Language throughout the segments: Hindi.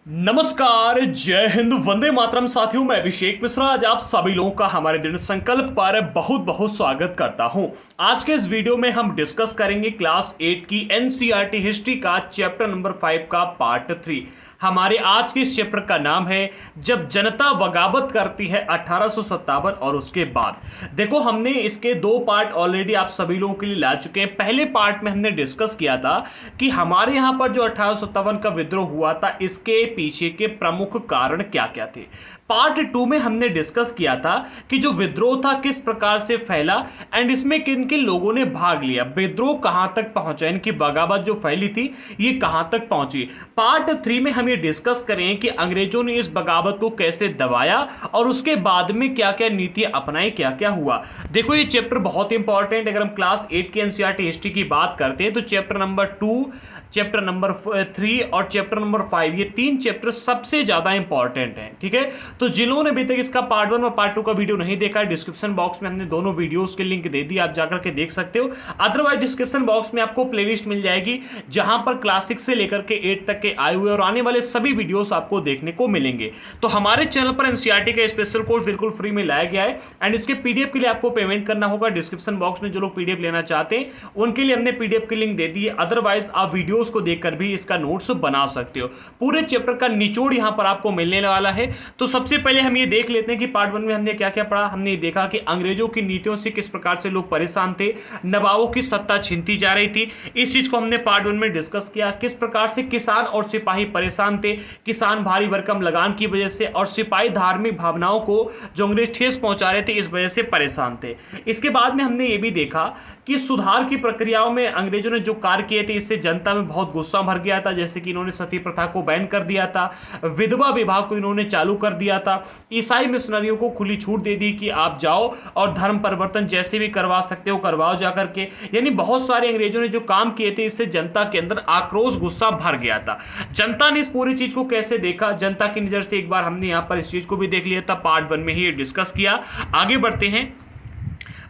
नमस्कार, जय हिंद, वंदे मातरम। साथियों, मैं अभिषेक मिश्रा आज आप सभी लोगों का हमारे दृढ़ संकल्प पर बहुत बहुत स्वागत करता हूं। आज के इस वीडियो में हम डिस्कस करेंगे क्लास 8 की एनसीईआरटी हिस्ट्री का चैप्टर नंबर 5 का पार्ट 3। हमारे आज के इस चैप्टर का नाम है जब जनता बगावत करती है 1857 और उसके बाद। देखो, हमने इसके दो पार्ट ऑलरेडी आप सभी लोगों के लिए ला चुके हैं। पहले पार्ट में हमने डिस्कस किया था कि हमारे यहां पर जो 1857 का विद्रोह हुआ था इसके पीछे के प्रमुख कारण क्या क्या थे। पार्ट 2 में हमने डिस्कस किया था कि जो विद्रोह था किस प्रकार से फैला एंड इसमें किन किन लोगों ने भाग लिया, विद्रोह कहां तक पहुंचा, इनकी बगावत जो फैली थी ये कहां तक पहुंची। पार्ट 3 में हम ये डिस्कस करें कि अंग्रेजों ने इस बगावत को कैसे दबाया और उसके बाद में क्या क्या नीतियां अपनाई, क्या क्या हुआ। देखो, ये चैप्टर बहुत इंपॉर्टेंट। अगर हम क्लास 8 की एनसीईआरटी हिस्ट्री की बात करते हैं तो चैप्टर नंबर 2, चैप्टर नंबर 3 और चैप्टर नंबर 5, ये तीन चैप्टर सबसे ज्यादा इंपॉर्टेंट हैं। ठीक है, तो जिन्होंने अभी तक इसका पार्ट 1 और पार्ट 2 का वीडियो नहीं देखा है, डिस्क्रिप्शन बॉक्स में हमने दोनों वीडियोस के लिंक दे दी, आप जाकर के देख सकते हो। अदरवाइज डिस्क्रिप्शन बॉक्स में आपको प्लेलिस्ट मिल जाएगी जहां पर क्लास 6 से लेकर के 8 तक के आए हुए और आने वाले सभी वीडियोस आपको देखने को मिलेंगे। तो हमारे चैनल पर एनसीईआरटी का स्पेशल कोर्स बिल्कुल फ्री में लाया गया है एंड इसके पीडीएफ के लिए आपको पेमेंट करना होगा। डिस्क्रिप्शन बॉक्स में जो लोग पीडीएफ लेना चाहते हैं उनके लिए हमने पीडीएफ की लिंक दे दी है। अदरवाइज आप वीडियोस को देखकर भी इसका नोट्स बना सकते हो। पूरे चैप्टर का निचोड़ यहां पर आपको मिलने वाला है। तो सबसे पहले हम ये देख लेते हैं कि पार्ट 1 में हमने क्या क्या पढ़ा। हमने देखा कि अंग्रेजों की नीतियों से किस प्रकार से लोग परेशान थे, नवाबों की सत्ता छीनती जा रही थी, इस चीज को हमने पार्ट 1 में डिस्कस किया। किस प्रकार से किसान और सिपाही परेशान थे, किसान भारी भरकम लगान की वजह से और सिपाही धार्मिक भावनाओं को जो अंग्रेज ठेस पहुंचा रहे थे इस वजह से परेशान थे। इसके बाद में हमने ये भी देखा कि सुधार की प्रक्रियाओं में अंग्रेजों ने जो कार्य किए थे इससे जनता में बहुत गुस्सा भर गया था। जैसे कि इन्होंने सती प्रथा को बैन कर दिया था, विधवा विवाह को इन्होंने चालू कर दिया था, ईसाई मिशनरियों को खुली छूट दे दी कि आप जाओ और धर्म परिवर्तन जैसे भी करवा सकते हो करवाओ जाकर के। यानी बहुत सारे अंग्रेजों ने जो काम किए थे इससे जनता के अंदर आक्रोश गुस्सा भर गया था। जनता ने इस पूरी चीज को कैसे देखा, जनता की नजर से एक बार हमने यहां पर इस चीज को भी देख लिया था, पार्ट 1 में ही डिस्कस किया। आगे बढ़ते हैं।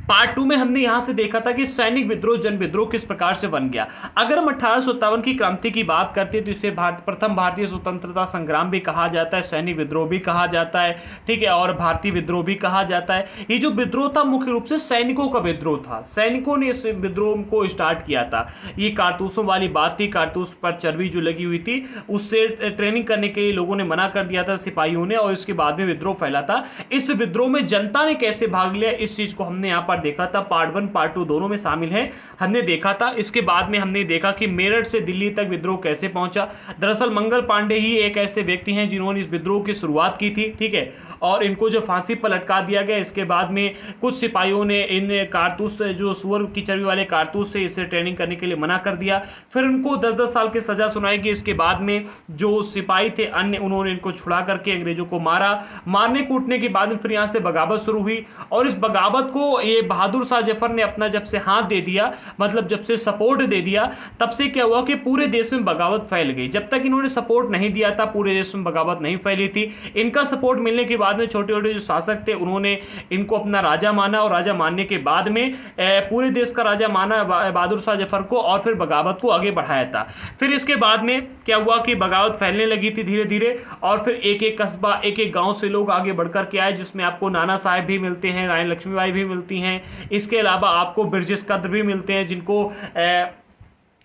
पार्ट 2 में हमने यहां से देखा था कि सैनिक विद्रोह जन विद्रोह किस प्रकार से बन गया। अगर हम 1857 की क्रांति की बात करते हैं तो इसे प्रथम भारतीय स्वतंत्रता संग्राम भी कहा जाता है, सैनिक विद्रोह भी कहा जाता है, ठीक है, और भारतीय विद्रोह भी कहा जाता है। ये जो विद्रोह था मुख्य रूप से सैनिकों का विद्रोह था, सैनिकों ने इस विद्रोह को स्टार्ट किया था। ये कारतूसों वाली बात थी, कारतूस पर चर्बी जो लगी हुई थी उससे ट्रेनिंग करने के लिए लोगों ने मना कर दिया था सिपाहियों ने, और इसके बाद में विद्रोह फैला था। इस विद्रोह में जनता ने कैसे भाग लिया इस चीज को हमने यहाँ पर देखा था। पार्ट 1 पार्ट 2 दोनों में शामिल है, हमने देखा था। इसके बाद में हमने देखा कि मेरठ से दिल्ली तक विद्रोह कैसे पहुंचा। दरअसल मंगल पांडे ही एक ऐसे व्यक्ति हैं जिन्होंने इस विद्रोह की शुरुआत की थी, ठीक है, और इनको जो फांसी पर लटका दिया गया। इसके बाद में कुछ सिपाहियों ने इन कारतूस जो सुअर की चर्बी वाले कारतूस से इसे ट्रेनिंग करने के लिए मना कर दिया। फिर उनको 10-10 साल की सजा सुनाई गई। इसके बाद में जो सिपाही थे अन्य, उन्होंने इनको छुड़ा करके अंग्रेजों को मारा। मारने कूटने के बाद में फिर यहाँ से बगावत शुरू हुई और इस बगावत को ये बहादुर शाह जफर ने अपना जब से हाथ दे दिया, मतलब जब से सपोर्ट दे दिया, तब से क्या हुआ कि पूरे देश में बगावत फैल गई। जब तक इन्होंने सपोर्ट नहीं दिया था पूरे देश में बगावत नहीं फैली थी। इनका सपोर्ट मिलने के बाद में छोटे छोटे जो शासक थे उन्होंने इनको अपना राजा माना और राजा मानने के बाद में पूरे देश का राजा माना बहादुर शाह जफर को और फिर बगावत को आगे बढ़ाया था। फिर इसके बाद में क्या हुआ कि बगावत फैलने लगी थी धीरे धीरे, और फिर एक एक कस्बा एक एक गांव से लोग आगे बढ़कर के आए, जिसमें आपको नाना साहेब भी मिलते हैं, रानी लक्ष्मीबाई भी मिलती हैं। इसके अलावा आपको ब्रिजेश कद्र भी मिलते हैं जिनको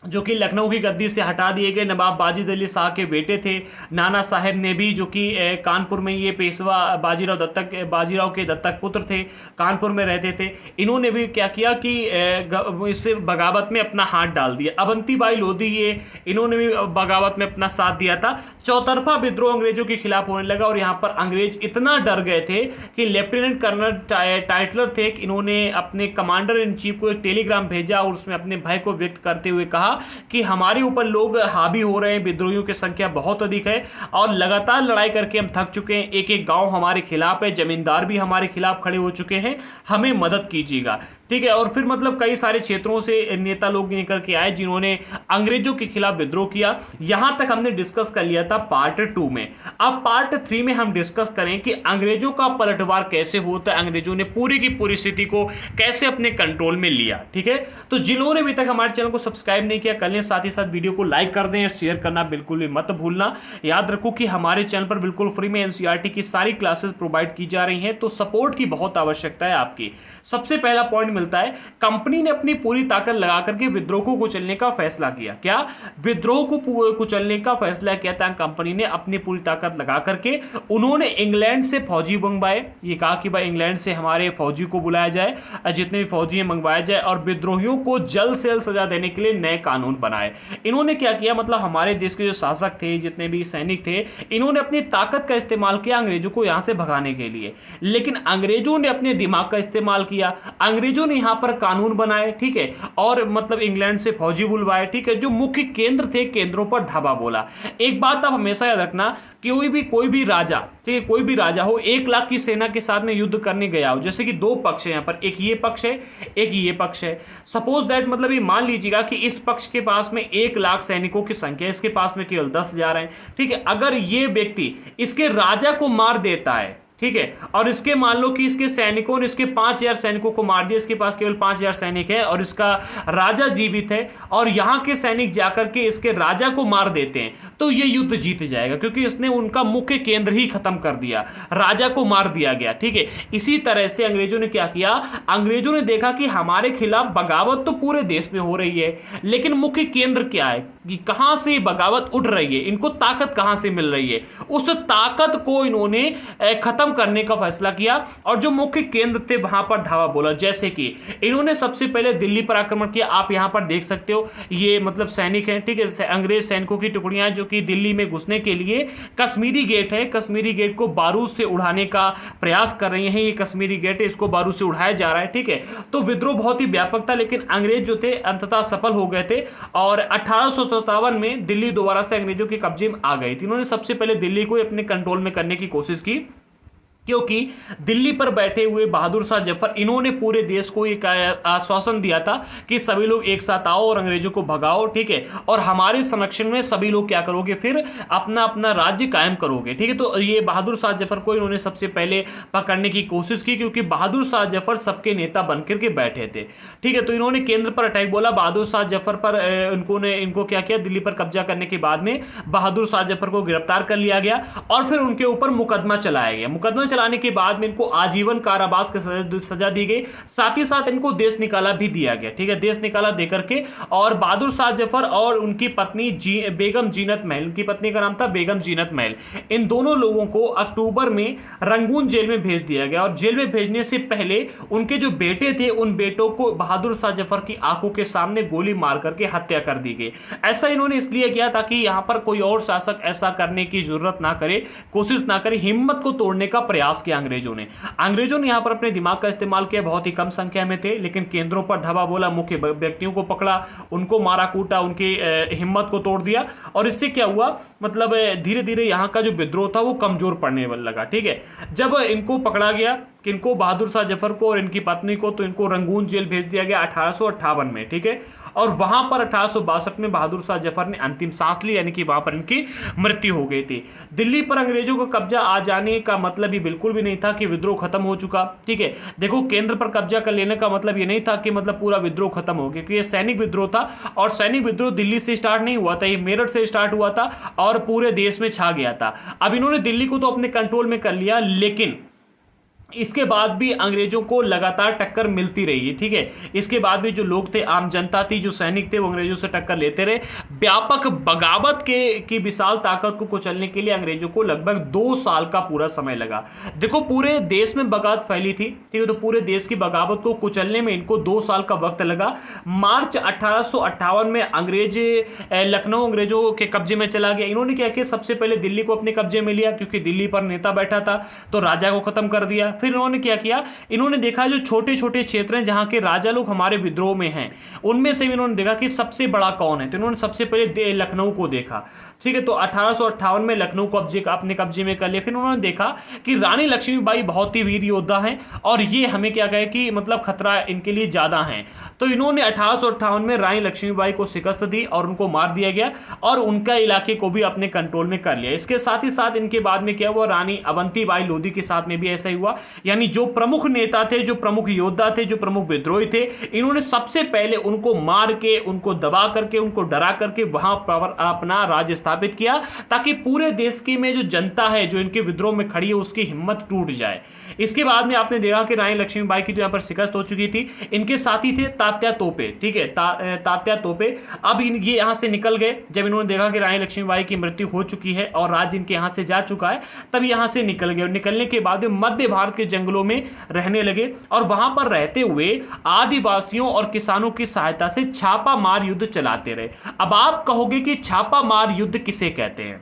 जो कि लखनऊ की गद्दी से हटा दिए गए नवाब वाजिद अली शाह के बेटे थे। नाना साहेब ने भी, जो कि कानपुर में ये पेशवा बाजीराव के दत्तक पुत्र थे, कानपुर में रहते थे, इन्होंने भी क्या किया कि इस बगावत में अपना हाथ डाल दिया। अवंतीबाई लोधी ये इन्होंने भी बगावत में अपना साथ दिया था। चौतरफा विद्रोह अंग्रेजों के खिलाफ होने लगा और यहाँ पर अंग्रेज इतना डर गए थे कि लेफ्टिनेंट कर्नल टाइटलर थे, इन्होंने अपने कमांडर इन चीफ को एक टेलीग्राम भेजा और उसमें अपने भय को व्यक्त करते हुए कहा कि हमारे ऊपर लोग हावी हो रहे हैं, विद्रोहियों की संख्या बहुत अधिक है और लगातार लड़ाई करके हम थक चुके हैं, एक एक गांव हमारे खिलाफ है, जमींदार भी हमारे खिलाफ खड़े हो चुके हैं, हमें मदद कीजिएगा। ठीक है। और फिर मतलब कई सारे क्षेत्रों से नेता लोग निकल के आए जिन्होंने अंग्रेजों के खिलाफ विद्रोह किया। यहां तक हमने डिस्कस कर लिया था पार्ट 2 में। अब पार्ट 3 में हम डिस्कस करें कि अंग्रेजों का पलटवार कैसे होता है, अंग्रेजों ने पूरी की पूरी स्थिति को कैसे अपने कंट्रोल में लिया। ठीक है, तो जिन्होंने अभी तक हमारे चैनल को सब्सक्राइब नहीं किया कर लें, साथ ही साथ वीडियो को लाइक कर दें, शेयर करना बिल्कुल भी मत भूलना। याद रखो कि हमारे चैनल पर बिल्कुल फ्री में एनसीईआरटी की सारी क्लासेस प्रोवाइड की जा रही हैं, तो सपोर्ट की बहुत आवश्यकता है आपकी। सबसे पहला पॉइंट मिलता है, कंपनी ने अपनी पूरी ताकत लगा करके विद्रोह को कुचलने का फैसला किया। क्या? विद्रोह को कुचलने का फैसला किया था कंपनी ने अपनी पूरी ताकत लगा करके। उन्होंने इंग्लैंड से फौजी मंगवाए, ये कहा कि भाई इंग्लैंड से हमारे फौजी को बुलाया जाए, जितने भी फौजी हैं मंगवाया जाए, और विद्रोहियों को जल्द से जल्द सजा देने के लिए नए कानून बनाए। इन्होंने क्या किया, मतलब हमारे देश के जो शासक थे, जितने भी सैनिक थे, इन्होंने अपनी ताकत का इस्तेमाल किया अंग्रेजों को यहां से भगाने के लिए। लेकिन अंग्रेजों ने अपने दिमाग का इस्तेमाल किया, अंग्रेजों ने यहां पर कानून बनाए, ठीक है, और मतलब इंग्लैंड से फौजी बुलवाए, ठीक है, जो मुख्य केंद्र थे, केंद्रों पर धावा बोला। एक बात आप हमेशा याद रखना, कोई भी राजा, ठीक है, कोई भी राजा हो, 1 लाख की सेना के साथ में युद्ध करने गया हो, जैसे कि 2 पक्ष है यहां पर, एक ये पक्ष है, एक ये पक्ष है। सपोज दैट मतलब ये मान लीजिएगा कि इस पक्ष के पास में 1 लाख सैनिकों की संख्या, इसके पास में केवल 10,000 है। ठीक है, अगर ये व्यक्ति इसके राजा को मार देता है, ठीक है, और इसके मान लो कि इसके सैनिकों ने इसके 5,000 सैनिकों को मार दिया, इसके पास केवल 5,000 सैनिक है और इसका राजा जीवित है, और यहां के सैनिक जाकर के इसके राजा को मार देते हैं, तो ये युद्ध जीत जाएगा, क्योंकि इसने उनका मुख्य केंद्र ही खत्म कर दिया, राजा को मार दिया गया। ठीक है, इसी तरह से अंग्रेजों ने क्या किया, अंग्रेजों ने देखा कि हमारे खिलाफ बगावत तो पूरे देश में हो रही है, लेकिन मुख्य केंद्र क्या है कि कहां से बगावत उठ रही है, इनको ताकत कहां से मिल रही है, उस ताकत को इन्होंने खत्म करने का फैसला किया, और जो मुख्य केंद्र थे वहां पर धावा बोला। जैसे कि इन्होंने सबसे पहले दिल्ली पर आक्रमण किया। आप यहां पर देख सकते हो, ये मतलब सैनिक हैं, ठीक है, अंग्रेज सैनिकों की टुकड़ियां जो कि दिल्ली में घुसने के लिए कश्मीरी गेट है, कश्मीरी गेट को बारूद से उड़ाने का प्रयास कर रही हैं। ये कश्मीरी गेट है, इसको बारूद से उड़ाया जा रहा है। ठीक है, तो विद्रोह बहुत ही व्यापक था, लेकिन अंग्रेज जो थे अंततः सफल हो गए थे, और 1857 में दिल्ली दोबारा से अंग्रेजों के कब्जे में आ गई थी। इन्होंने सबसे पहले दिल्ली को अपने कंट्रोल में करने की कोशिश की, क्योंकि दिल्ली पर बैठे हुए बहादुर शाह जफर, इन्होंने पूरे देश को एक आश्वासन दिया था कि सभी लोग एक साथ आओ और अंग्रेजों को भगाओ, ठीक है, और हमारे संरक्षण में सभी लोग क्या करोगे, फिर अपना अपना राज्य कायम करोगे। ठीक है, तो ये बहादुर शाह जफर को इन्होंने सबसे पहले पकड़ने की कोशिश की, क्योंकि बहादुर शाह जफर सबके नेता बनकर के बैठे थे। ठीक है, तो इन्होंने केंद्र पर अटैक बोला, बहादुर शाह जफर पर इनको क्या किया, दिल्ली पर कब्जा करने के बाद में बहादुर शाह जफर को गिरफ्तार कर लिया गया, और फिर उनके ऊपर मुकदमा चलाया गया। मुकदमा चलाने के बाद में इनको आजीवन कारावास की सजा दी गई, साथ ही साथ इनको देश निकाला भी दिया गया। ठीक है, देश निकाला देकर के, और बहादुर शाह जफर और उनकी पत्नी बेगम जीनत महल, उनकी पत्नी का नाम था बेगम जीनत महल, इन दोनों लोगों को अक्टूबर में रंगून जेल में भेज दिया गया। और जेल में भेजने से पहले उनके जो बेटे थे, उन बेटों को बहादुर शाह जफर की आंखों के सामने गोली मार करके हत्या कर दी गई। ऐसा इन्होंने इसलिए किया ताकि यहां पर कोई और शासक ऐसा करने की जरूरत ना करे, कोशिश ना करे, हिम्मत को तोड़ने का प्रयास किया अंग्रेजों ने यहां पर अपने दिमाग का इस्तेमाल किया। बहुत ही कम संख्या में थे, लेकिन केंद्रों पर धावा बोला, मुख्य व्यक्तियों को पकड़ा, उनको मारा कूटा, उनकी हिम्मत को तोड़ दिया। और इससे क्या हुआ, मतलब धीरे धीरे यहां का जो विद्रोह था वो कमजोर पड़ने लगा। ठीक है, जब इनको पकड़ा गया, किनको, बहादुर शाह जफर को और इनकी पत्नी को, तो इनको रंगून जेल भेज दिया गया 1858 में। ठीक है, और वहां पर 1862 में बहादुर शाह जफर ने अंतिम सांस ली, यानी कि वहां पर इनकी मृत्यु हो गई थी। दिल्ली पर अंग्रेजों का कब्जा आ जाने का मतलब ये बिल्कुल भी नहीं था कि विद्रोह खत्म हो चुका। ठीक है, देखो, केंद्र पर कब्जा कर लेने का मतलब ये नहीं था कि मतलब पूरा विद्रोह खत्म हो गया, क्योंकि ये सैनिक विद्रोह था, और सैनिक विद्रोह दिल्ली से स्टार्ट नहीं हुआ था, ये मेरठ से स्टार्ट हुआ था और पूरे देश में छा गया था। अब इन्होंने दिल्ली को तो अपने कंट्रोल में कर लिया, लेकिन इसके बाद भी अंग्रेजों को लगातार टक्कर मिलती रही है। ठीक है, इसके बाद भी जो लोग थे, आम जनता थी, जो सैनिक थे, वो अंग्रेजों से टक्कर लेते रहे। व्यापक बगावत की विशाल ताकत को कुचलने के लिए अंग्रेजों को लगभग 2 साल का पूरा समय लगा। देखो, पूरे देश में बगावत फैली थी, ठीक है, तो पूरे देश की बगावत को कुचलने में इनको 2 साल का वक्त लगा। मार्च 1858 में लखनऊ अंग्रेजों के कब्जे में चला गया। इन्होंने क्या किया, सबसे पहले दिल्ली को अपने कब्जे में लिया, क्योंकि दिल्ली पर नेता बैठा था, तो राजा को खत्म कर दिया। फिर इन्होंने क्या किया, इन्होंने देखा जो छोटे छोटे क्षेत्र हैं जहां के राजा लोग हमारे विद्रोह में हैं, उनमें से भी इन्होंने देखा कि सबसे बड़ा कौन है, तो इन्होंने सबसे पहले लखनऊ को देखा। ठीक है। तो 1858 में लखनऊ को अपने कब्जे में कर लिया। फिर उन्होंने देखा कि रानी लक्ष्मीबाई बहुत ही वीर योद्धा हैं और ये हमें क्या कहे कि मतलब खतरा इनके लिए ज़्यादा है। तो इन्होंने 1858 में रानी लक्ष्मीबाई को शिकस्त दी और उनको मार दिया गया और उनका इलाके को भी अपने कंट्रोल में कर लिया। इसके साथ ही साथ इनके बाद में क्या हुआ, रानी अवंतीबाई लोधी के साथ में भी ऐसा ही हुआ। यानी जो प्रमुख नेता थे, जो प्रमुख योद्धा थे, जो प्रमुख विद्रोही थे, इन्होंने सबसे पहले उनको मार के, उनको दबा करके, उनको डरा करके वहां पर अपना राज्य स्थापित किया, ताकि पूरे देश की में जो जनता है जो इनके विद्रोह में खड़ी है उसकी हिम्मत टूट जाए। इसके बाद में आपने देखा कि रानी लक्ष्मीबाई की तो यहाँ पर शिकस्त हो चुकी थी। इनके साथी थे तात्या तोपे, ठीक है, तात्या तोपे। अब ये यहाँ से निकल गए जब इन्होंने देखा कि रानी लक्ष्मीबाई की मृत्यु हो चुकी है और राज्य इनके यहाँ से जा चुका है, तब यहाँ से निकल गए। और निकलने के बाद मध्य भारत के जंगलों में रहने लगे और वहां पर रहते हुए आदिवासियों और किसानों की सहायता से छापा मार युद्ध चलाते रहे। अब आप कहोगे कि छापा मार युद्ध किसे कहते हैं?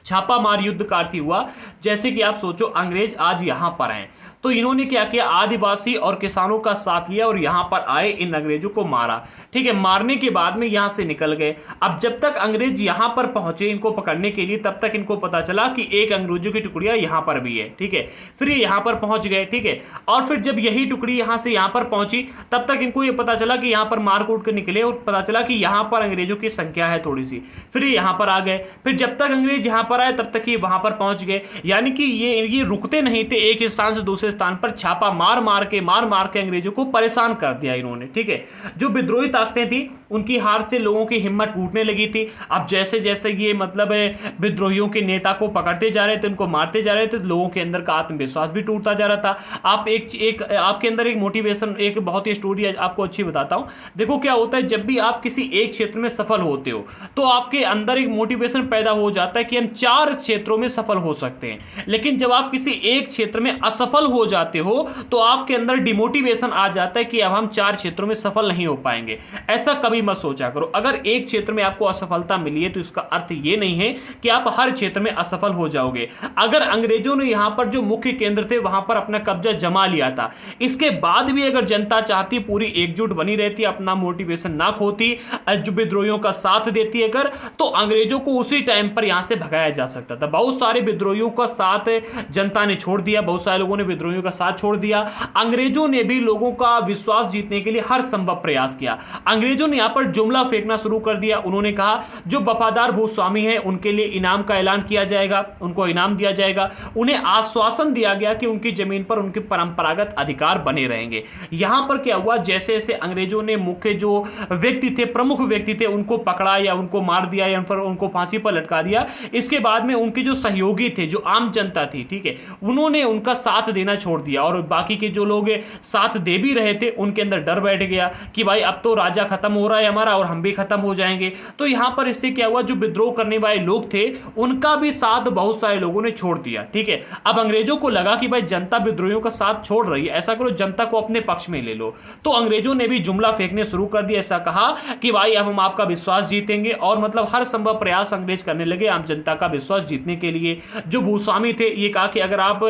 छापा मार युद्ध का अर्थ हुआ, जैसे कि आप सोचो अंग्रेज आज यहां पर हैं, तो इन्होंने क्या किया, आदिवासी और किसानों का साथ लिया और यहां पर आए, इन अंग्रेजों को मारा। ठीक है, मारने के बाद में यहां से निकल गए। अब जब तक अंग्रेज यहां पर पहुंचे इनको पकड़ने के लिए, तब तक इनको पता चला कि एक अंग्रेजों की टुकड़ियां यहां पर भी है। ठीक है, फिर ये यहां पर पहुंच गए। ठीक है, और फिर जब यही टुकड़ी यहां से यहां पर पहुंची, तब तक इनको ये पता चला कि यहां पर मार कूट के निकले और पता चला कि यहां पर अंग्रेजों की संख्या है थोड़ी सी। फिर ये यहां पर आ गए। फिर जब तक अंग्रेज यहां पर आए तब तक ये वहां पर पहुंच गए। यानी कि ये रुकते नहीं थे, एक स्थान से दूसरे स्थान पर छापा मार मार के अंग्रेजों को परेशान कर दिया इन्होंने। ठीक है, जो विद्रोही ताकतें थी उनकी हार से लोगों की हिम्मत टूटने लगी थी। अब जैसे जैसे ये मतलब विद्रोहियों के नेता को पकड़ते जा रहे थे, उनको मारते जा रहे थे, लोगों के अंदर का आत्मविश्वास भी टूटता जा रहा था। आप एक आपके अंदर एक मोटिवेशन, एक बहुत ही स्टोरी आपको अच्छी बताता हूं। देखो क्या होता है, जब भी आप किसी एक क्षेत्र में सफल होते हो तो आपके अंदर एक मोटिवेशन पैदा हो जाता है कि हम 4 क्षेत्रों में सफल हो सकते हैं। लेकिन जब आप किसी एक क्षेत्र में असफल हो जाते हो तो आपके अंदर डिमोटिवेशन आ जाता है कि अब हम 4 क्षेत्रों में सफल नहीं हो पाएंगे। ऐसा कभी मत सोचा करो। अगर एक क्षेत्र में आपको असफलता मिली है तो इसका अर्थ यह नहीं है कि आप हर क्षेत्र में असफल हो जाओगे। अगर अंग्रेजों ने यहां पर जो मुख्य केंद्र थे वहां पर अपना कब्जा जमा लिया था, इसके बाद भी अगर जनता चाहती, पूरी एकजुट बनी रहती, अपना मोटिवेशन ना खोती, जो विद्रोहियों का साथ देती अगर, तो अंग्रेजों को उसी टाइम पर यहां से भगाया जा सकता था। बहुत सारे विद्रोहियों का साथ जनता ने छोड़ दिया, बहुत सारे लोगों ने विद्रोहियों का साथ छोड़ दिया। अंग्रेजों ने भी लोगों का विश्वास जीतने के लिए हर संभव प्रयास किया। अंग्रेजों ने यहां पर जुमला फेंकना शुरू कर दिया। उन्होंने कहा जो वफादार भूस्वामी हैं उनके लिए इनाम का ऐलान किया जाएगा, उनको इनाम दिया जाएगा। उन्हें आश्वासन दिया गया कि उनकी जमीन पर उनके परंपरागत अधिकार बने रहेंगे। यहां पर क्या हुआ, जैसे जैसे अंग्रेजों ने मुख्य जो व्यक्ति थे, प्रमुख व्यक्ति थे, उनको पकड़ा या उनको मार दिया या उनको फांसी पर लटका दिया, इसके बाद में उनके जो सहयोगी थे, जो आम जनता थी, ठीक है, उन्होंने उनका साथ देना छोड़ दिया और बाकी के जो लोग साथ दे भी रहे थे उनके अंदर डर बैठ गया कि भाई अब तो राजा खत्म हो रहा है हमारा और हम भी खत्म हो जाएंगे। तो यहां पर इससे क्या हुआ, जो विद्रोह करने वाले लोग थे उनका भी साथ बहुत सारे लोगों ने छोड़ दिया। ठीक है, अब अंग्रेजों को लगा कि भाई जनता विद्रोहियों का साथ छोड़ रही है, ऐसा करो जनता को अपने पक्ष में ले लो। तो अंग्रेजों ने भी जुमला फेंकने शुरू कर दिया, ऐसा कहा कि भाई अब हम आपका विश्वास जीतेंगे और मतलब हर संभव प्रयास अंग्रेज करने लगे आम जनता का विश्वास जीतने के लिए। जो भूस्वामी थे ये कहा कि अगर आप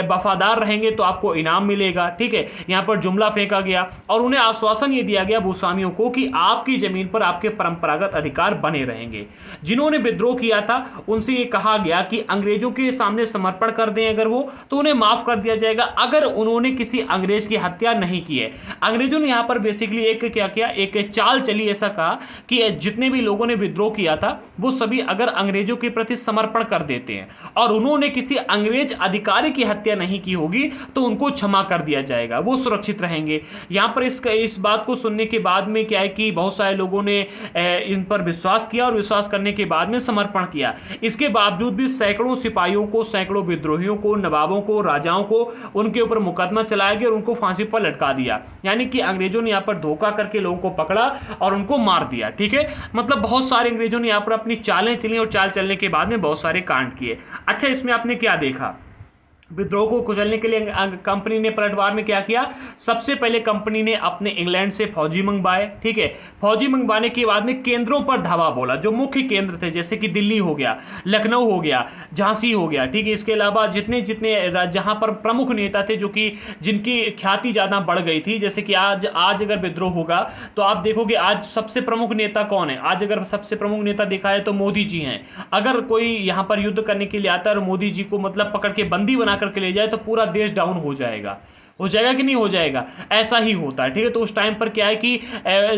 वफादार रहेंगे तो आपको इनाम मिलेगा। ठीक है, यहां पर जुमला फेंका गया और उन्हें आश्वासन ये दिया गया भूस्वामियों को कि आपकी जमीन पर आपके परंपरागत अधिकार बने रहेंगे। जिन्होंने विद्रोह किया था उनसे ये कहा गया कि अंग्रेजों के सामने समर्पण कर दें अगर वो, तो उन्हें माफ कर दिया जाएगा अगर उन्होंने किसी अंग्रेज की हत्या नहीं की है। अंग्रेजों ने यहां पर बेसिकली एक क्या किया, एक चाल चली, ऐसा कहा कि जितने भी लोगों ने विद्रोह किया था वो सभी अगर अंग्रेजों के प्रति समर्पण कर देते हैं और उन्होंने किसी अंग्रेज अधिकारी की हत्या नहीं की होगी तो उनको क्षमा कर दिया जाएगा, वो सुरक्षित रहेंगे। यहां पर इस बात को सुनने के बाद में क्या है कि बहुत सारे लोगों ने इन पर विश्वास किया और विश्वास करने के बाद में समर्पण किया। इसके बावजूद भी सैकड़ों सिपाहियों को, सैकड़ों विद्रोहियों को, नवाबों को, राजाओं को उनके ऊपर मुकदमा चलाया गया और उनको फांसी पर लटका दिया। यानी कि अंग्रेजों ने यहां पर धोखा करके लोगों को पकड़ा और उनको मार दिया। ठीक है, मतलब बहुत सारे अंग्रेजों ने यहां पर अपनी चालें चली और चाल चलने के बाद में बहुत सारे कांड किए। अच्छा, इसमें आपने क्या देखा, विद्रोह को कुचलने के लिए कंपनी ने पलटवार में क्या किया, सबसे पहले कंपनी ने अपने इंग्लैंड से फौजी मंगवाए। ठीक है, फौजी मंगवाने के बाद में केंद्रों पर धावा बोला, जो मुख्य केंद्र थे जैसे कि दिल्ली हो गया, लखनऊ हो गया, झांसी हो गया। ठीक है, इसके अलावा जितने जितने जहां पर प्रमुख नेता थे जो कि जिनकी ख्याति ज्यादा बढ़ गई थी, जैसे कि आज आज अगर विद्रोह होगा तो आप देखोगे आज सबसे प्रमुख नेता कौन है। आज अगर सबसे प्रमुख नेता देखा है तो मोदी जी हैं। अगर कोई यहां पर युद्ध करने के लिए आता है और मोदी जी को मतलब पकड़ के बंदी बना करके ले जाए तो पूरा देश डाउन हो जाएगा। हो जाएगा कि नहीं हो जाएगा, ऐसा ही होता है। ठीक है, तो उस टाइम पर क्या है कि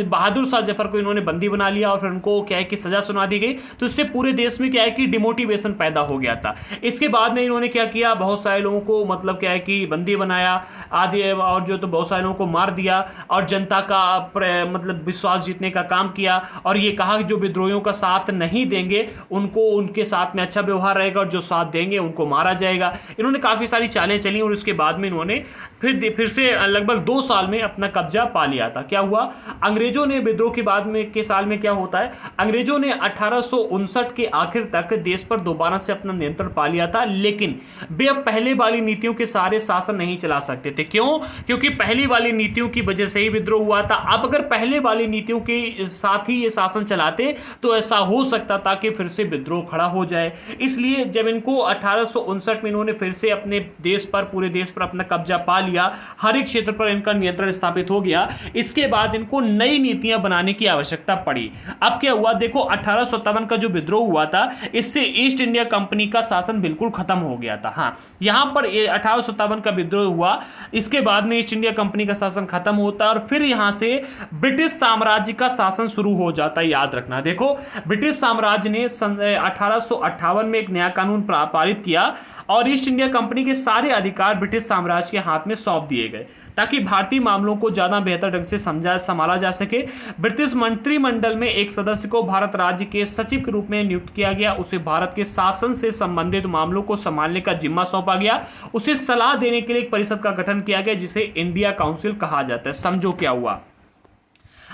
बहादुर शाह जफर को इन्होंने बंदी बना लिया और फिर उनको क्या है कि सजा सुना दी गई। तो इससे पूरे देश में क्या है कि डिमोटिवेशन पैदा हो गया था। इसके बाद में इन्होंने क्या किया, बहुत सारे लोगों को मतलब क्या है कि बंदी बनाया आदि, और जो तो बहुत सारे लोगों को मार दिया और जनता का मतलब विश्वास जीतने का काम किया। और ये कहा कि जो विद्रोहियों का साथ नहीं देंगे उनको उनके साथ में अच्छा व्यवहार रहेगा और जो साथ देंगे उनको मारा जाएगा। इन्होंने काफ़ी सारी चालें चली और उसके बाद में इन्होंने फिर से लगभग 2 साल में अपना कब्जा पा लिया था। क्या हुआ, अंग्रेजों ने विद्रोह के बाद में के साल में क्या होता है, अंग्रेजों ने 1859 के आखिर तक देश पर दोबारा से अपना नियंत्रण पा लिया था। लेकिन वे अब पहले वाली नीतियों के सारे शासन नहीं चला सकते थे। क्यों? क्योंकि पहली वाली नीतियों की वजह से ही विद्रोह हुआ था। अब अगर पहले वाली नीतियों के साथ ही ये शासन चलाते तो ऐसा हो सकता था कि फिर से विद्रोह खड़ा हो जाए। इसलिए जब इनको 1859 में इन्होंने फिर से अपने देश पर, पूरे देश पर अपना कब्जा पा लिया, हर एक क्षेत्र पर इनका नियंत्रण स्थापित हो गया, इसके बाद इनको नई नीतियां बनाने की आवश्यकता पड़ी। अब क्या हुआ, देखो 1857 का जो विद्रोह हुआ था इससे ईस्ट इंडिया कंपनी का शासन बिल्कुल खत्म हो गया था। हाँ, यहां पर 1857 का विद्रोह हुआ, इसके बाद में ईस्ट इंडिया कंपनी का शासन खत्म होता है और फिर यहां से ब्रिटिश साम्राज्य का शासन शुरू हो जाता है। याद रखना, देखो ब्रिटिश साम्राज्य ने 1858 में एक नया कानून पारित किया और ईस्ट इंडिया कंपनी के सारे अधिकार ब्रिटिश साम्राज्य के हाथ में सौंप दिए गए ताकि भारतीय मामलों को ज्यादा बेहतर ढंग से संभाला जा सके। ब्रिटिश मंत्रिमंडल में एक सदस्य को भारत राज्य के सचिव के रूप में नियुक्त किया गया। उसे भारत के शासन से संबंधित मामलों को संभालने का जिम्मा सौंपा गया। उसे सलाह देने के लिए एक परिषद का गठन किया गया जिसे इंडिया काउंसिल कहा जाता है। समझो क्या हुआ,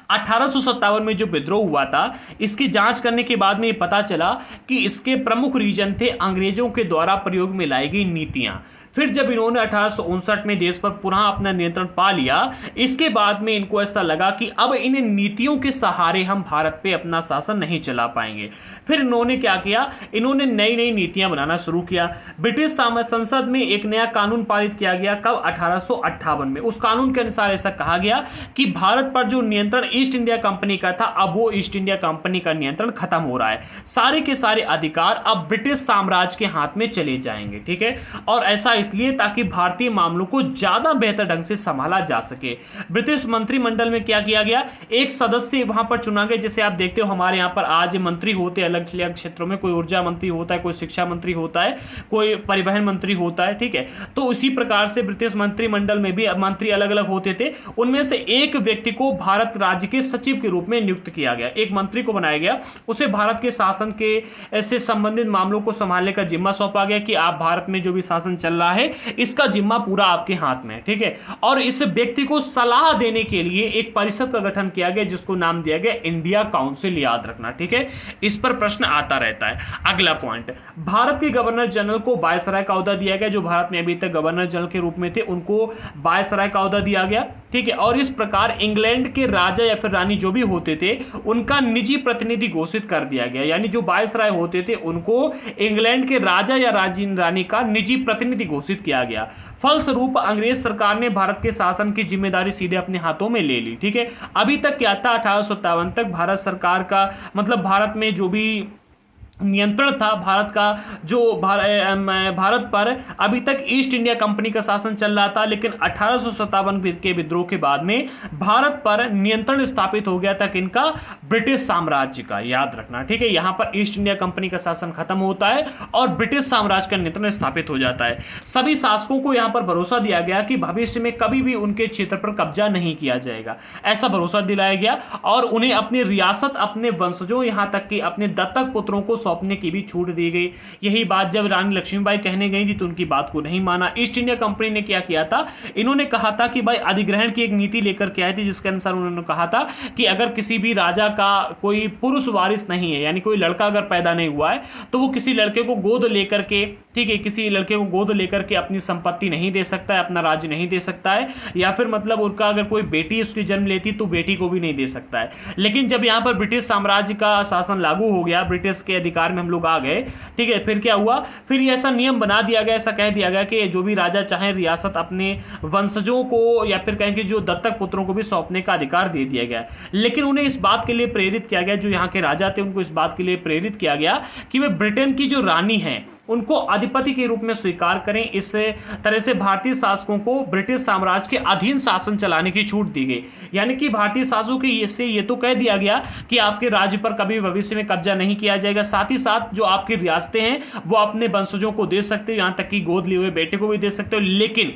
1857 में जो विद्रोह हुआ था इसकी जांच करने के बाद में ये पता चला कि इसके प्रमुख रीजन थे अंग्रेजों के द्वारा प्रयोग में लाई गई नीतियां। फिर जब इन्होंने 1859 में देश पर पुनः अपना नियंत्रण पा लिया, इसके बाद में इनको ऐसा लगा कि अब इन नीतियों के सहारे हम भारत पे अपना शासन नहीं चला पाएंगे। फिर इन्होंने क्या किया, इन्होंने नई नई नीतियां बनाना शुरू किया। ब्रिटिश संसद में एक नया कानून पारित किया गया, कब? 1858 में। उस कानून के अनुसार ऐसा कहा गया कि भारत पर जो नियंत्रण ईस्ट इंडिया कंपनी का था, अब वो ईस्ट इंडिया कंपनी का नियंत्रण खत्म हो रहा है। सारे के सारे अधिकार अब ब्रिटिश साम्राज्य के हाथ में चले जाएंगे। ठीक है, और ऐसा इसलिए ताकि भारतीय मामलों को ज्यादा बेहतर ढंग से संभाला जा सके। ब्रिटिश मंत्रिमंडल में क्या किया गया, एक सदस्य वहां पर चुना गया। जैसे आप देखते हो हमारे यहां पर आज मंत्री होते हैं अलग अलग क्षेत्रों में, कोई ऊर्जा मंत्री होता है, कोई शिक्षा मंत्री होता है, कोई परिवहन मंत्री होता है। ठीक है, तो उसी प्रकार से ब्रिटिश मंत्रिमंडल में भी मंत्री अलग अलग होते थे। उनमें से एक व्यक्ति को भारत राज्य के सचिव के रूप में नियुक्त किया गया, एक मंत्री को बनाया गया। उसे भारत के शासन के ऐसे संबंधित मामलों को संभालने का जिम्मा सौंपा गया कि आप भारत में जो भी शासन चल रहा है इसका जिम्मा पूरा आपके हाथ में है। ठीक है, और इस व्यक्ति को सलाह देने के लिए एक परिषद का गठन किया गया जिसको नाम दिया गया इंडिया काउंसिल। याद रखना, ठीक है, इस पर प्रश्न आता रहता है। अगला पॉइंट, भारत के गवर्नर जनरल को वायसराय का ओहदा दिया गया। जो भारत में अभी तक गवर्नर जनरल के रूप में थे उनको वायसराय का ओहदा दिया गया। ठीक है, और इस प्रकार इंग्लैंड के राजा या फिर रानी जो भी होते थे उनका निजी प्रतिनिधि घोषित कर दिया गया। यानी जो वायसराय होते थे उनको इंग्लैंड के राजा या रानी का निजी प्रतिनिधि घोषित किया गया। फलस्वरूप अंग्रेज सरकार ने भारत के शासन की जिम्मेदारी सीधे अपने हाथों में ले ली। ठीक है, अभी तक क्या था, 1857 तक भारत सरकार का मतलब भारत में जो भी नियंत्रण था भारत का, जो भारत पर अभी तक ईस्ट इंडिया कंपनी का शासन चल रहा था। लेकिन 1857 के विद्रोह के बाद में भारत पर नियंत्रण स्थापित हो गया था किनका? ब्रिटिश साम्राज्य का। याद रखना, ठीक है, यहां पर ईस्ट इंडिया कंपनी का शासन खत्म होता है और ब्रिटिश साम्राज्य का नियंत्रण स्थापित हो जाता है। सभी शासकों को यहां पर भरोसा दिया गया कि भविष्य में कभी भी उनके क्षेत्र पर कब्जा नहीं किया जाएगा, ऐसा भरोसा दिलाया गया और उन्हें अपनी रियासत, अपने वंशजों, यहां तक कि अपने दत्तक पुत्रों को सौंपने की भी छूट दी गई। यही बात जब रानी लक्ष्मीबाई कहने गई थी तो उनकी बात को नहीं माना। ईस्ट इंडिया कंपनी ने क्या किया था, इन्होंने कहा था कि भाई अधिग्रहण की एक नीति लेकर के आए थे, जिसके अनुसार उन्होंने कहा था कि अगर किसी भी राजा का कोई पुरुष वारिस नहीं है, यानी कोई लड़का अगर पैदा नहीं हुआ है, तो वो किसी लड़के को गोद लेकर के, ठीक है, किसी लड़के को गोद लेकर के अपनी संपत्ति नहीं दे सकता है, अपना राज्य नहीं दे सकता है, या फिर मतलब उनका अगर कोई बेटी उसकी जन्म लेती तो बेटी को भी नहीं दे सकता है। लेकिन जब यहाँ पर ब्रिटिश साम्राज्य का शासन लागू हो गया, ब्रिटिश के अधिकार में हम लोग आ गए, ठीक है, फिर क्या हुआ, फिर ये ऐसा नियम बना दिया गया, ऐसा कह दिया गया कि जो भी राजा चाहे रियासत अपने वंशजों को या फिर कहें कि जो दत्तक पुत्रों को भी सौंपने का अधिकार दे दिया गया। लेकिन उन्हें इस बात के लिए प्रेरित किया गया, जो यहाँ के राजा थे उनको इस बात के लिए प्रेरित किया गया कि वे ब्रिटेन की जो रानी है उनको अधिपति के रूप में स्वीकार करें। इस तरह से भारतीय शासकों को ब्रिटिश साम्राज्य के अधीन शासन चलाने की छूट दी गई। यानी कि भारतीय शासकों के से ये तो कह दिया गया कि आपके राज्य पर कभी भविष्य में कब्जा नहीं किया जाएगा, साथ ही साथ जो आपकी रियासतें हैं वो अपने वंशजों को दे सकते हो, यहाँ तक कि गोद लिए हुए बेटे को भी दे सकते हो। लेकिन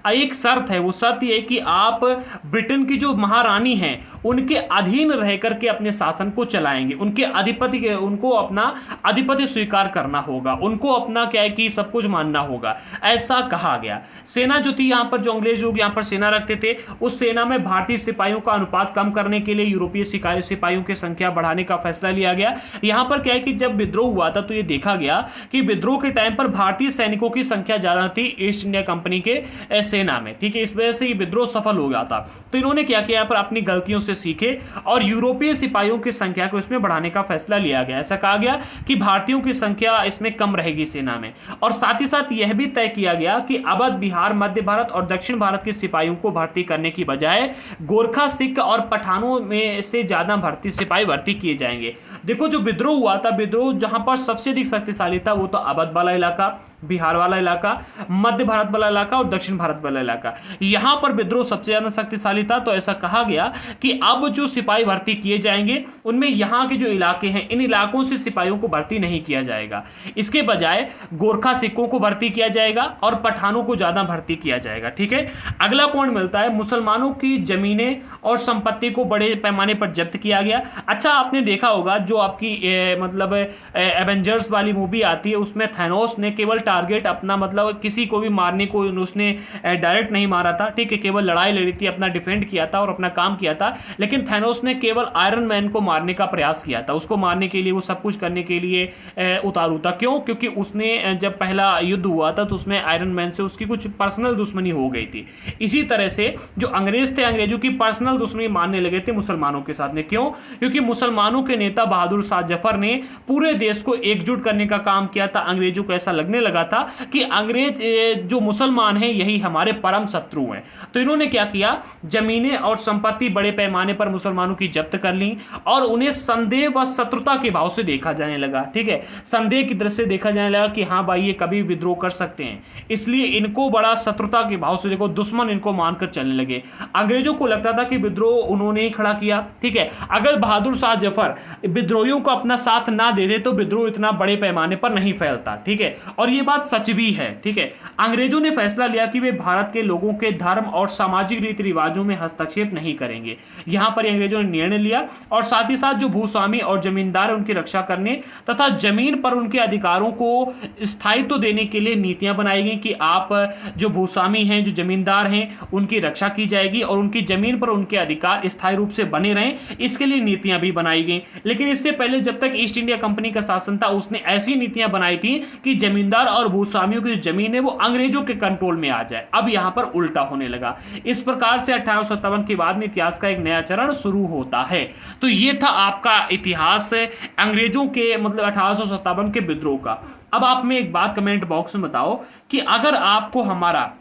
एक शर्त है, वो शर्त ये कि आप ब्रिटेन की जो महारानी हैं उनके अधीन रह करके अपने शासन को चलाएंगे, उनके अधिपति के, उनको अपना अधिपति स्वीकार करना होगा, उनको अपना क्या है कि सब कुछ मानना होगा, ऐसा कहा गया। सेना जो थी यहाँ पर, जो अंग्रेज लोग यहाँ पर सेना रखते थे, उस सेना में भारतीय सिपाहियों का अनुपात कम करने के लिए यूरोपीय सिपाहियों की संख्या बढ़ाने का फैसला लिया गया। यहाँ पर क्या है कि जब विद्रोह हुआ था तो ये देखा गया कि विद्रोह के टाइम पर भारतीय सैनिकों की संख्या ज्यादा थी ईस्ट इंडिया कंपनी के सेना में, ठीक है, इस वजह से ये विद्रोह सफल हो गया था। तो इन्होंने क्या किया, यहाँ पर अपनी गलतियों से सीखे और यूरोपीय सिपाहियों की संख्या को इसमें बढ़ाने का फैसला लिया गया। ऐसा कहा गया कि भारतीयों की संख्या इसमें कम रहेगी सेना में, और साथ ही साथ यह भी तय किया गया कि अवध, बिहार, मध्य भारत और दक्षिण भारत के सिपाहियों को भर्ती करने की बजाय गोरखा, सिख और पठानों में से ज्यादा सिपाही भर्ती किए जाएंगे। देखो जो विद्रोह हुआ था, विद्रोह जहां पर सबसे अधिक शक्तिशाली था वो तो अवध वाला इलाका, बिहार वाला इलाका, मध्य भारत वाला इलाका और दक्षिण भारत वाला इलाका, यहां पर विद्रोह सबसे ज्यादा शक्तिशाली था। तो ऐसा कहा गया कि अब जो सिपाही भर्ती किए जाएंगे उनमें यहां के जो इलाके हैं, इन इलाकों से सिपाहियों को भर्ती नहीं किया जाएगा, इसके बजाय गोरखा, सिखों को भर्ती किया जाएगा और पठानों को ज्यादा भर्ती किया जाएगा। ठीक है, अगला पॉइंट मिलता है, मुसलमानों की जमीनें और संपत्ति को बड़े पैमाने पर जब्त किया गया। अच्छा, आपने देखा होगा जो आपकी मतलब एवेंजर्स वाली मूवी आती है, उसमें थैनोस ने केवल टारगेट अपना, मतलब किसी को भी मारने को उसने डायरेक्ट नहीं मारा था, ठीक है, केवल लड़ाई लड़ी थी, अपना डिफेंड किया था और अपना काम किया था। लेकिन थैनोस ने केवल आयरन मैन को मारने का प्रयास किया था, उसको मारने के लिए, वो सब कुछ करने के लिए उतारू था। क्यों? क्योंकि उसने जब पहला युद्ध हुआ था तो उसमें आयरन मैन से उसकी कुछ पर्सनल दुश्मनी हो गई थी। इसी तरह से जो अंग्रेज थे, अंग्रेजों की पर्सनल दुश्मनी मानने लगे थे मुसलमानों के साथ में। क्यों? क्योंकि मुसलमानों के नेता बहादुर शाह जफर ने पूरे देश को एकजुट करने का काम किया था। अंग्रेजों को ऐसा लगने लगा था कि अंग्रेज जो मुसलमान हैं यही हमारे परम शत्रु हैं। तो इन्होंने क्या किया, जमीनें और संपत्ति बड़े पैमाने पर मुसलमानों की जब्त कर ली और उन्हें संदेह व शत्रुता के भाव से देखा जाने लगा। ठीक है, संदेह की दृष्टि से देखा जाने लगा कि हाँ भाई ये कभी विद्रोह कर सकते हैं, इसलिए इनको बड़ा शत्रुता के भाव से देखो, दुश्मन इनको मानकर चलने लगे। अंग्रेजों को लगता था कि विद्रोह उन्होंने ही खड़ा किया। ठीक है, अगर बहादुर शाह जफर विद्रोहियों को अपना साथ ना दे दे तो विद्रोह इतना बड़े पैमाने पर नहीं फैलता। ठीक है, और ये बात सच भी है। ठीक है, अंग्रेजों ने फैसला लिया कि वे भारत के लोगों के धर्म और सामाजिक रीति रिवाजों में हस्तक्षेप नहीं करेंगे। यहां पर अंग्रेजों ने निर्णय लिया और साथ ही साथ जो भूस्वामी और जमींदार उनकी रक्षा करने तथा जमीन पर उनके अधिकारों को स्थायित्व देने के लिए नीतियां बनाई गई कि आप जो भूस्वामी हैं, जो जमींदार हैं, उनकी रक्षा की जाएगी और उनकी जमीन पर उनके अधिकार स्थायी रूप से बने रहें, इसके लिए नीतियां भी बनाई गई। लेकिन इससे पहले जब तक ईस्ट इंडिया कंपनी का शासन था उसने ऐसी नीतियां बनाई थी कि जमींदार और भूस्वामियों की जो जमीन है वो अंग्रेजों के कंट्रोल में आ जाए। अब यहां पर उल्टा होने लगा। इस प्रकार से 1857 के बाद में इतिहास का एक नया चरण शुरू होता है। तो ये था आपका इतिहास अंग्रेजों के, मतलब 1857 के विद्रोह का। अब आप में एक बात कमेंट बॉक्स में बताओ कि अगर आपको हमारा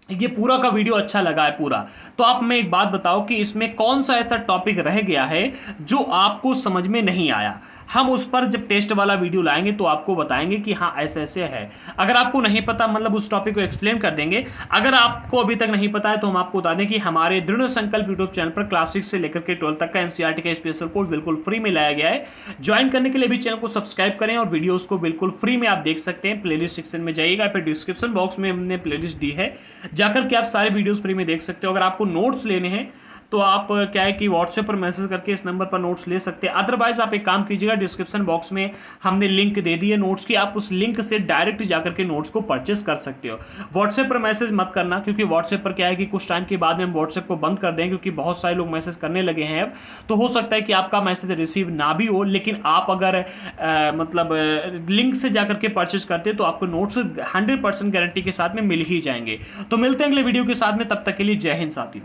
ये पूरा का वीडियो अच्छा लगा है पूरा, तो आप में एक बात बताओ कि इसमें कौन सा ऐसा टॉपिक रह गया है जो आपको समझ में नहीं आया। हम उस पर जब टेस्ट वाला वीडियो लाएंगे तो आपको बताएंगे कि हाँ ऐसे ऐसे है। अगर आपको नहीं पता, मतलब उस टॉपिक को एक्सप्लेन कर देंगे। अगर आपको अभी तक नहीं पता है तो हम आपको बता दें कि हमारे दृढ़ संकल्प यूट्यूब चैनल पर क्लास 6 से लेकर के 12 तक का एनसीईआरटी का स्पेशल कोर्स बिल्कुल फ्री में लाया गया है। ज्वाइन करने के लिए भी चैनल को सब्सक्राइब करें और वीडियोस को बिल्कुल फ्री में आप देख सकते हैं। प्लेलिस्ट सेक्शन में जाइएगा, फिर डिस्क्रिप्शन बॉक्स में हमने प्लेलिस्ट दी है, जाकर के आप सारे वीडियोस फ्री में देख सकते हो। अगर आपको नोट्स लेने हैं तो आप क्या है कि व्हाट्सएप पर मैसेज करके इस नंबर पर नोट्स ले सकते हैं। अदरवाइज आप एक काम कीजिएगा, डिस्क्रिप्शन बॉक्स में हमने लिंक दे दी है नोट्स की, आप उस लिंक से डायरेक्ट जाकर के नोट्स को परचेस कर सकते हो। व्हाट्सएप पर मैसेज मत करना, क्योंकि व्हाट्सएप पर क्या है कि कुछ टाइम के बाद में हम व्हाट्सएप को बंद कर दें, क्योंकि बहुत सारे लोग मैसेज करने लगे हैं अब। तो हो सकता है कि आपका मैसेज रिसीव ना भी हो, लेकिन आप अगर मतलब लिंक से जाकर के परचेज करते तो आपको नोट्स 100% गारंटी के साथ में मिल ही जाएंगे। तो मिलते हैं अगले वीडियो के साथ में, तब तक के लिए जय हिंद साथियों।